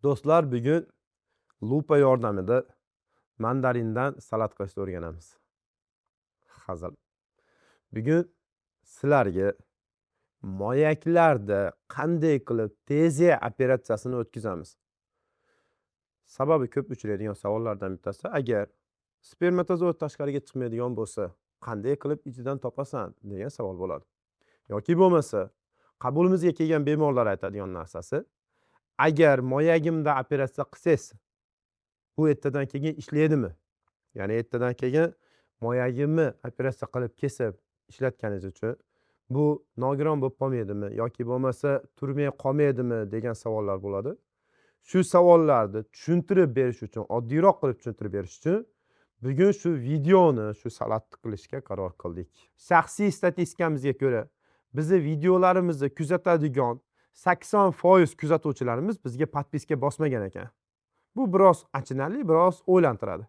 Do'stlar, bugun lupa yordamida mandarindan salat qilishni o'rganamiz. Hazil. Bugun sizlarga moyaklarda qanday qilib teziya operatsiyasini o'tkazamiz. Sababi ko'p uchraydigan savollardan bittasi, agar spermatozoid tashqariga chiqmaydigan bo'lsa, qanday qilib ichidan topasan degan savol bo'ladi. Yoki bo'lmasa, qabulimizga kelgan bemorlar aytadigan narsasi, agar moyagimda operatsiya qilsangiz, bu ertadan keyin ishlaydimi? Ya'ni ertadan keyin moyagimni operatsiya qilib kesib ishlatganingiz uchun bu nogiron bo'lib qolmaydimi yoki bo'lmasa turmay qolmaydimi degan savollar bo'ladi. Shu savollarni tushuntirib berish uchun, oddiyroq qilib tushuntirib berish uchun bugun shu videoni shu salatni qilishga qaror qildik. Shaxsiy statistikamizga ko'ra, bizni videolarimizni kuzatadigan 80% kuzatuvchilarimiz bizga podpiska bosmagan ekan. Bu biroz achinarli, biroz o'ylantiradi.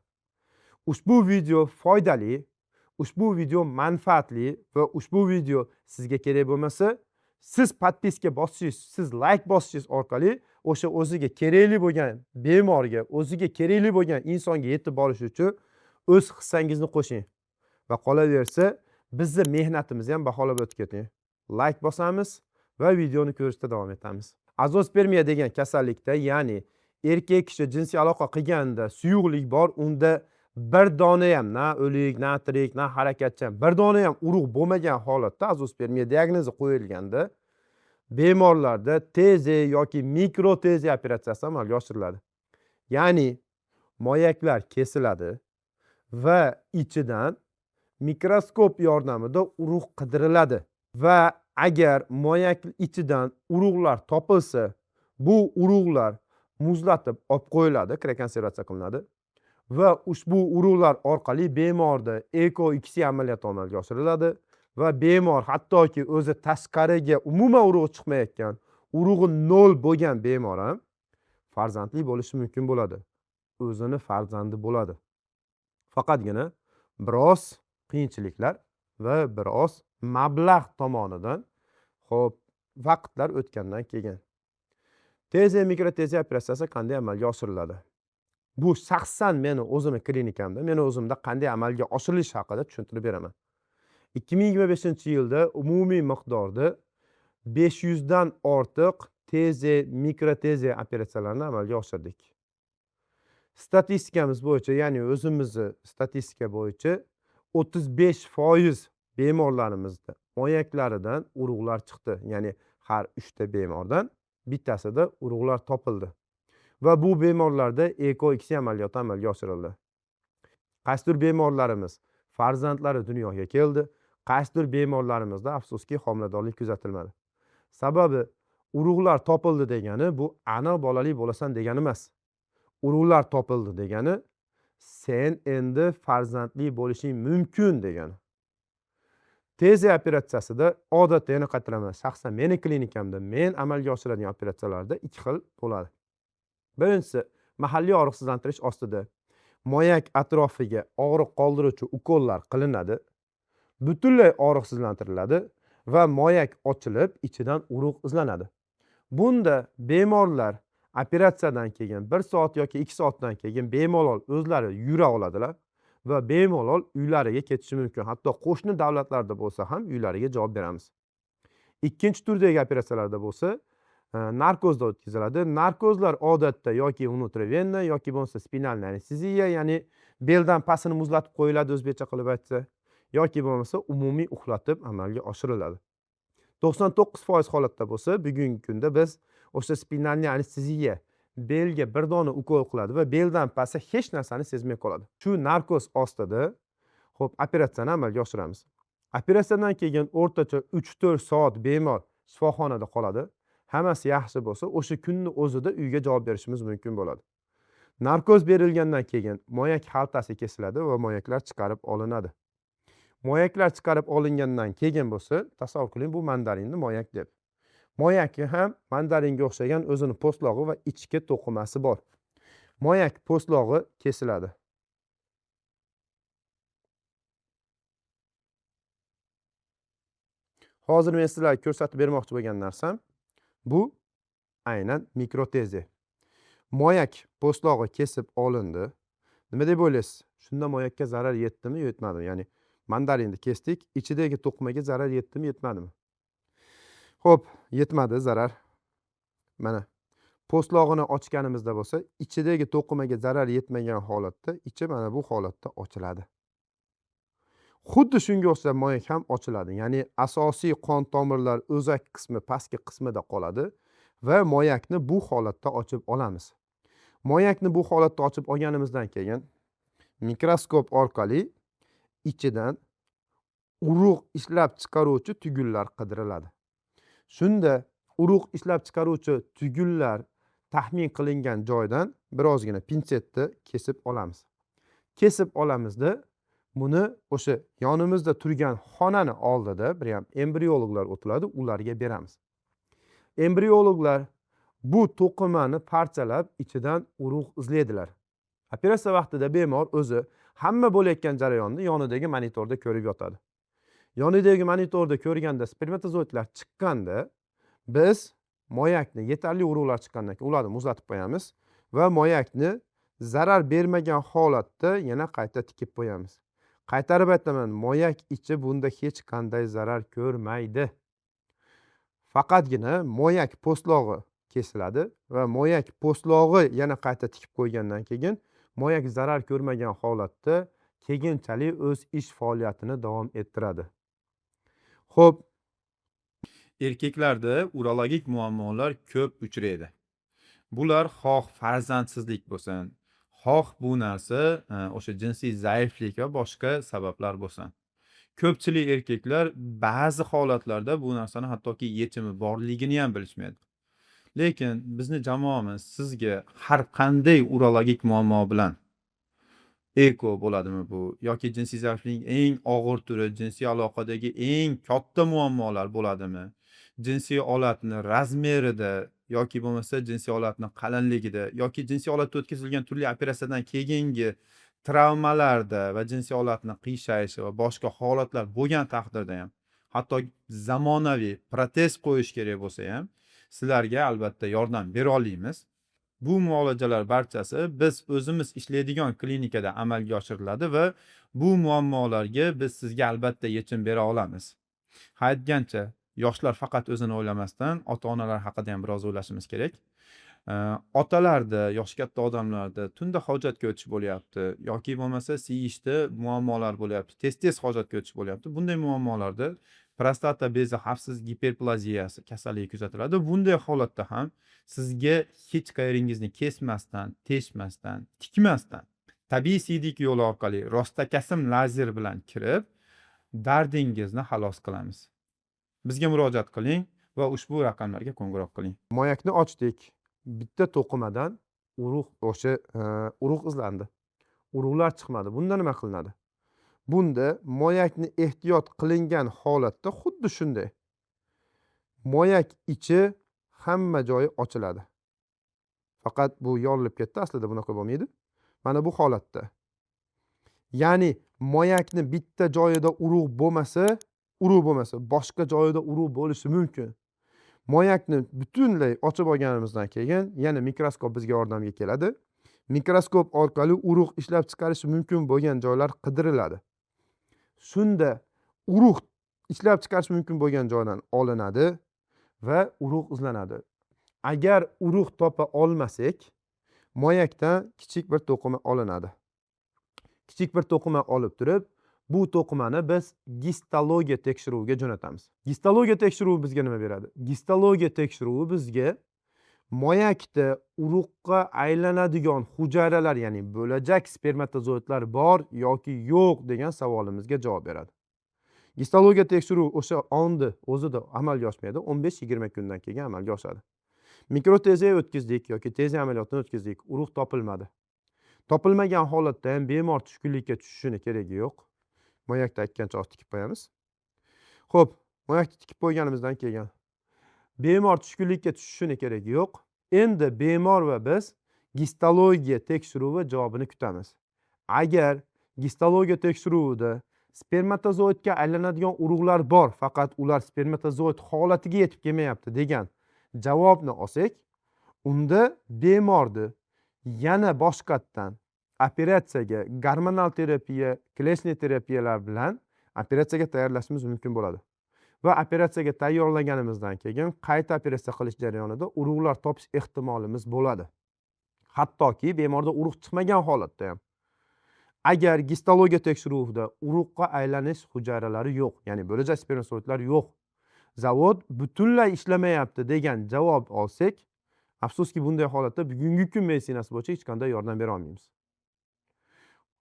Ushbu video foydali, ushbu video manfaatli va ushbu video sizga kerak bo'lmasa, siz podpiska bosishingiz, siz like bosishingiz orqali o'sha o'ziga kerakli bo'lgan bemorga, o'ziga kerakli bo'lgan insonga yetib borish uchun o'z hissangizni qo'shing. Va qolaversa, bizni mehnatimizni ham baholab o'tib keting. Like bosamiz va videoni ko'rishda davom etamiz. Azospermiya degan kasallikda, ya'ni erkak kishi jinsiy aloqa qilganda suyuqlik bor, unda bir dona ham na o'lik, na tirik, na harakatchan, bir dona ham urug' bo'lmagan holatda azospermiya diagnozi qo'yilganda bemorlarda teziya yoki mikroteziya operatsiyasi amalga oshiriladi. Ya'ni moyaklar kesiladi va ichidan mikroskop yordamida urug' qidiriladi va agar moyak ichidan urug'lar topilsa, bu urug'lar muzlatib olib qo'yiladi, kriokonservatsiya qilinadi va ushbu urug'lar orqali bemorda eko-iksiya amaliyoti amalga oshiriladi va bemor hattoki o'zi tashqariga umuman urug' chiqmayotgan, urug'i 0 bo'lgan bemor ham farzandli bo'lishi mumkin bo'ladi. O'zini farzandi bo'ladi. Faqatgina biroz qiyinchiliklar va biroz mablag' tomonidan vaqtlar o'tgandan keyin teziya mikroteziya operatsiyasi qanday amalga oshiriladi? Bu shaxsan meni o'zimni klinikamda, meni o'zimda qanday amalga oshirilishi haqida tushuntirib beraman. 2025-yilda umumiy miqdorda 500 dan ortiq teziya, mikroteziya operatsiyalarini amalga oshirdik. Statistikamiz bo'yicha, ya'ni o'zimizni statistika bo'yicha 35% bemorlarimizda moyaklaridan urug'lar chiqdi. Ya'ni har 3 ta bemordan bittasida urug'lar topildi. Va bu bemorlarda eko-iksiya amaliyoti amalga oshirildi. Qaysidir bemorlarimiz farzandlari dunyoga keldi, qaysidir bemorlarimizda afsuski homiladorlik kuzatilmadi. Sababi urug'lar topildi degani bu aniq bolali bo'lasan degani emas. Urug'lar topildi degani sen endi farzandli bo'lishing mumkin degani. Teziya operatsiyasida odatda yana qaytaraman, shaxsan meni klinikamda men amalga oshiradigan operatsiyalarda 2 xil bo'ladi. Birinchisi, mahalliy og'riqsizlantirish ostida moyak atrofiga og'riq qoldiruvchi ukollar qilinadi, butunlay og'riqsizlantiriladi va moyak ochilib, ichidan urug' izlanadi. Bunda bemorlar operatsiyadan keyin 1 soat yoki 2 soatdan keyin bemalol o'zlari yura oladilar va bemalol uylariga ketishi mumkin. Hatto qo'shni davlatlarda bo'lsa ham uylariga javob beramiz. Ikkinchi turdagi operatsiyalarda bo'lsa, narkozda o'tkaziladi. Narkozlar odatda yoki unutravenna yoki bo'lmasa spinalniy anesteziya, ya'ni beldan pastini muzlatib qo'yiladi o'zbekcha qilib aytsa, yoki bo'lmasa umumiy uxlatib amalga oshiriladi. 99% holatda bo'lsa, bugungi kunda biz o'sha spinalniy anesteziya belga bir dona ukol qiladi va beldan pastda hech narsani sezmay qoladi. Shu narkoz ostida operatsiyani amalga oshiramiz. Operatsiyadan keyin o'rtacha 3-4 soat bemor shifoxonada qoladi. Hammasi yaxshi bo'lsa, o'sha kunni o'zida uyga javob berishimiz mumkin bo'ladi. Narkoz berilgandan keyin moyak xaltasi kesiladi va moyaklar chiqarib olinadi. Moyaklar chiqarib olingandan keyin bo'lsa, tasavvur qiling, bu mandarinni moyak deb. Moyakka ham mandaringa o'xshagan o'zini po'stlog'i va ichki to'qimasi bor. Moyak po'stlog'i kesiladi. Hozir men sizlarga ko'rsatib bermoqchi bo'lgan narsam bu aynan mikroteziya. Moyak po'stlog'i kesib olindi. Nima deb o'ylaysiz? Shunda moyakka zarar yetdimi, yetmadimi? Ya'ni mandarinni kesdik, ichidagi to'qimaga zarar yetdimi, yetmadimi? Xo'p, yetmadi zarar. Mana po'stlog'ini ochganimizda bo'lsa, ichidagi to'qimaga zarar yetmagan holatda, ichi mana bu holatda ochiladi. Xuddi shunga o'xshab moyak ham ochiladi. Ya'ni asosiy qon tomirlar o'zak qismi pastki qismida qoladi va moyakni bu holatda ochib olamiz. Moyakni bu holatda ochib olganimizdan keyin mikroskop orqali ichidan urug' ishlab chiqaruvchi tugunlar qidiriladi. Shunda urug' ishlab chiqaruvchi tugunlar taxmin qilingan joydan birozgina pinsetni kesib olamiz. Kesib olamizda buni o'sha yonimizda turgan xonani oldida bir ham embriologlar o'tiladi, ularga beramiz. Embriologlar bu to'qimani parchalab ichidan urug' izlaydilar. Operatsiya vaqtida bemor o'zi hamma bo'layotgan jarayonni yonidagi monitorda ko'rib yotadi. Yonidagi monitorda ko'rganda spermatozoidlar chiqqanda biz moyakni yetarli urug'lar chiqqandan keyin ularni muzlatib qo'yamiz va moyakni zarar bermagan holatda yana qayta tikib qo'yamiz. Qaytarib aytaman, moyak ichi bunda hech qanday zarar ko'rmaydi. Faqatgina moyak po'stlog'i kesiladi va moyak po'stlog'i yana qayta tikib qo'ygandan keyin moyak zarar ko'rmagan holatda keyinchalik o'z ish faoliyatini davom ettiradi. Xo'p, Erkaklarda urologik muammolar ko'p uchraydi. Bular xoh farzandsizlik bo'lsin, xoh bu narsa o'sha jinsiy zaiflik va boshqa sabablar bo'lsin. Ko'pchilik erkaklar ba'zi holatlarda bu narsani hattoki yechimi borligini ham bilishmaydi. Lekin bizni jamoamiz sizga har qanday urologik muammo bilan eko bo'ladimi bu yoki jinsiy zaiflikning eng og'ir turi, jinsiy aloqadagi eng katta muammolar bo'ladimi? Jinsiy olatni razmerida yoki bo'lmasa jinsiy olatni qalinligida yoki jinsiy olatda o'tkazilgan turli operatsiyadan keyingi travmalarda va jinsiy olatni qiyshayshi va boshqa holatlar bo'lgan taqdirda ham, hatto zamonaviy protez qo'yish kerak bo'lsa ham, sizlarga albatta yordam bera olamiz. Bu muolajalar barchasi biz o'zimiz ishlaydigan klinikada amalga oshiriladi va bu muammolarga biz sizga albatta yechim bera olamiz. Aytgancha, yoshlar faqat o'zini o'ylamasdan ota-onalar haqida ham biroz o'ylashimiz kerak. Otalarda, yoshi katta odamlarda tunda hojatga o'tish bo'lyapti yoki bo'lmasa siyishda muammolar bo'lyapti, tez-tez hojatga o'tish bo'lyapti. Bunday muammolarda prostata bezi xavfsiz giperplaziyasi kasalligi kuzatiladi. Bunday holatda ham sizga hech qayeringizni kesmasdan, teshmasdan, tikmasdan tabiiy siydik yo'li orqali rostakasim lazer bilan kirib dardingizni xalos qilamiz. Bizga murojaat qiling va ushbu raqamlarga qo'ng'iroq qiling. moyakni ochdik. Bitta to'qimadan urug' izlandi. Urug'lar chiqmadi. Bunda nima qilinadi? Bunda moyakni ehtiyot qilingan holatda xuddi shunday. Moyak ichi hamma joyi ochiladi. Faqat bu yorilib ketdi, aslida bunaqa bo'lmaydi. Mana bu holatda. Ya'ni moyakni bitta joyida urug' bo'lmasa, boshqa joyida urug' bo'lishi mumkin. Moyakni butunlay ochib olganimizdan keyin yana mikroskop bizga yordamga keladi. Mikroskop orqali urug' ishlab chiqarish mumkin bo'lgan joylar qidiriladi. Shunda urug' ishlab chiqarish mumkin bo'lgan joydan olinadi va urug' izlanadi. Agar urug' topa olmasak, moyakdan kichik bir to'qima olinadi. Kichik bir to'qima olib turib, bu to'qimani biz gistologiya tekshiruviga jo'natamiz. Gistologiya tekshiruvi bizga nima beradi? Gistologiya tekshiruvi bizga moyakda urug'ga aylanadigan hujayralar, ya'ni bo'lajak spermatozoidlar bor yoki yo'q degan savolimizga javob beradi. Gistologiya tekshiruvi o'sha o'zida amalga oshmaydi, 15-20 kundan keyin amalga oshadi. Mikroteziya o'tkazdik yoki teziya amaliyotini o'tkazdik, urug' topilmadi. Topilmagan holatda ham bemor tushkunlikka tushishini keragi yo'q. Moyakni aytgancha tikib qo'yamiz. Xo'p, moyakni tikib qo'yganimizdan keyin bemor tushkunlikka tushishini keragi yo'q. Endi bemor va biz gistologiya tekshiruvi javobini kutamiz. Agar gistologiya tekshiruvida spermatozoidga aylanadigan urug'lar bor, faqat ular spermatozoid holatiga yetib kelmayapti degan javobni olsak, unda bemorni yana boshqatdan operatsiyaga gormonal terapiya, kleshniy terapiyalar bilan operatsiyaga tayyorlashimiz mumkin bo'ladi. Va operatsiyaga tayyorlaganimizdan keyin qayta operatsiya qilish jarayonida urug'lar topish ehtimolimiz bo'ladi. Hattoki bemorda urug' chiqmagan holatda ham. Agar gistologiya tekshiruvida urug'ga aylanish hujayralari yo'q, ya'ni bo'lajak spermatozoidlar yo'q, zavod butunlay ishlamayapti degan javob olsak, afsuski bunday holatda bugungi kun meditsinasi bo'yicha hech qanday yordam bera olmaymiz.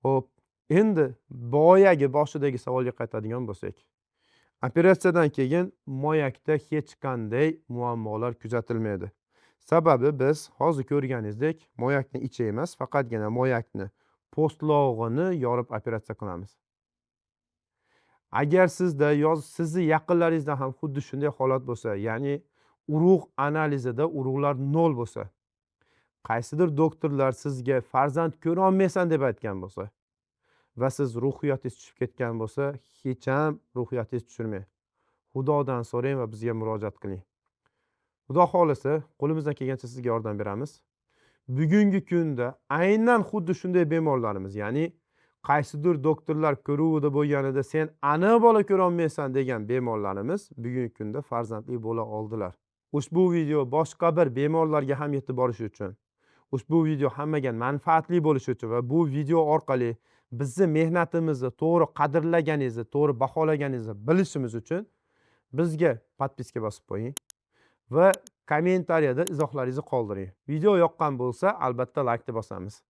Xo'p, endi boshidagi savolga qaytadigan bo'lsak, operatsiyadan keyin moyakda hech qanday muammolar kuzatilmaydi. Sababi biz hozir ko'rganingizdek, moyakni ichi emas, faqatgina moyakni po'stlog'ini yorib operatsiya qilamiz. Agar sizda sizni yaqinlaringizda ham xuddi shunday holat bo'lsa, ya'ni urug' analizida urug'lar 0 bo'lsa, qaysidir doktorlar sizga farzand ko'ra olmaysan deb aytgan bo'lsa va siz ruhiyatingiz tushib ketgan bo'lsa, hech ham ruhiyatingiz tushirmang. Xudodan so'rang va bizga murojaat qiling. Xudo xolisa, qo'limizdan kelgancha sizga yordam beramiz. Bugungi kunda aynan xuddi shunday bemorlarimiz, ya'ni qaysidir doktorlar ko'ruvida bo'lganida sen ana bola ko'ra olmaysan degan bemorlarimiz bugungi kunda farzandli bo'la oldilar. Ushbu video boshqa bir bemorlarga ham yetib borishi uchun, ushbu video hammaga manfaatli bo'lishi uchun va bu video orqali bizni mehnatimizni to'g'ri qadrlaganingizni, to'g'ri baholaganingizni bilishimiz uchun bizga podpiska bosib qo'ying va kommentariyada izohlaringizni qoldiring. Video yoqqan bo'lsa, albatta like deb bosamiz.